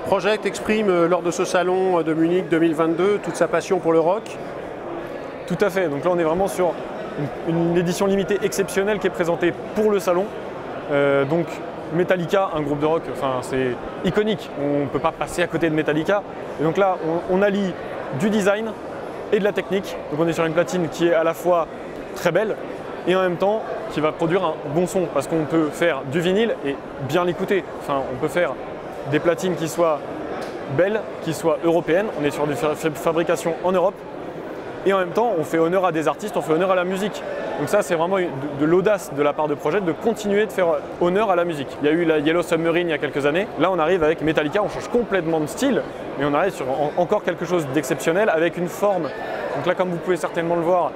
Project exprime lors de ce salon de Munich 2022 toute sa passion pour le rock. Tout à fait, donc là on est vraiment sur une édition limitée exceptionnelle qui est présentée pour le salon. Donc Metallica, un groupe de rock, enfin, c'est iconique, on ne peut pas passer à côté de Metallica. Et donc là on allie du design et de la technique, donc on est sur une platine qui est à la fois très belle et en même temps qui va produire un bon son, parce qu'on peut faire du vinyle et bien l'écouter. Enfin, on peut faire des platines qui soient belles, qui soient européennes, on est sur des fabrications en Europe, et en même temps on fait honneur à des artistes, on fait honneur à la musique. Donc ça c'est vraiment de l'audace de la part de Project de continuer de faire honneur à la musique. Il y a eu la Yellow Submarine il y a quelques années, là on arrive avec Metallica, on change complètement de style, mais on arrive sur encore quelque chose d'exceptionnel avec une forme. Donc là comme vous pouvez certainement le voir,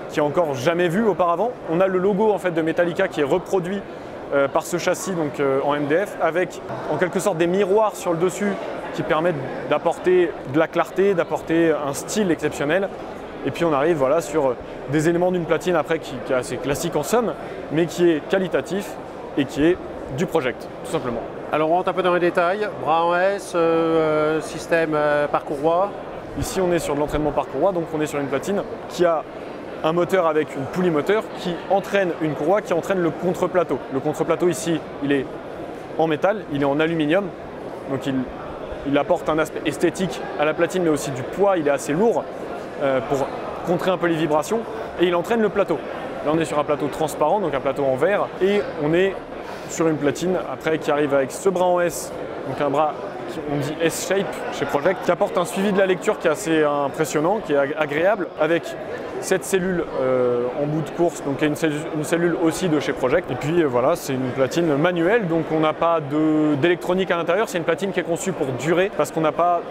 qui est encore jamais vu auparavant, on a le logo en fait de Metallica qui est reproduit par ce châssis donc, en MDF avec en quelque sorte des miroirs sur le dessus qui permettent d'apporter de la clarté, d'apporter un style exceptionnel. Et puis on arrive voilà, sur des éléments d'une platine après qui est assez classique en somme, mais qui est qualitatif et qui est du Project, tout simplement. Alors on rentre un peu dans les détails, bras en S, système parcours roi. Ici on est sur de l'entraînement parcours roi, donc on est sur une platine qui a un moteur avec une poulie moteur qui entraîne une courroie qui entraîne le contre-plateau. Le contre-plateau ici, il est en métal, il est en aluminium, donc il apporte un aspect esthétique à la platine, mais aussi du poids, il est assez lourd pour contrer un peu les vibrations, et il entraîne le plateau. Là on est sur un plateau transparent, donc un plateau en verre, et on est sur une platine après qui arrive avec ce bras en S, donc un bras on dit S-shape chez Project, qui apporte un suivi de la lecture qui est assez impressionnant, qui est agréable, avec cette cellule en bout de course, donc une cellule aussi de chez Project. Et puis voilà, c'est une platine manuelle, donc on n'a pas d'électronique à l'intérieur, c'est une platine qui est conçue pour durer, parce qu'on n'a pas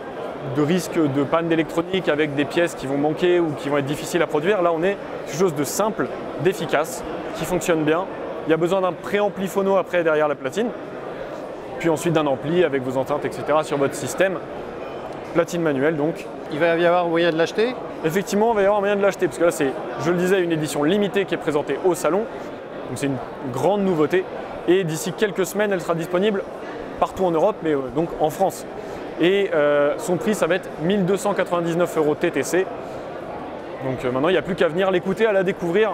de risque de panne d'électronique avec des pièces qui vont manquer ou qui vont être difficiles à produire. Là on est quelque chose de simple, d'efficace, qui fonctionne bien. Il y a besoin d'un préampli phono après derrière la platine, puis ensuite d'un ampli avec vos enceintes, etc. sur votre système. Platine manuelle donc. Il va y avoir moyen de l'acheter? Effectivement, il va y avoir moyen de l'acheter, parce que là c'est, je le disais, une édition limitée qui est présentée au salon. Donc c'est une grande nouveauté. Et d'ici quelques semaines, elle sera disponible partout en Europe, mais donc en France. Et son prix, ça va être 1299 € TTC. Donc maintenant, il n'y a plus qu'à venir l'écouter, à la découvrir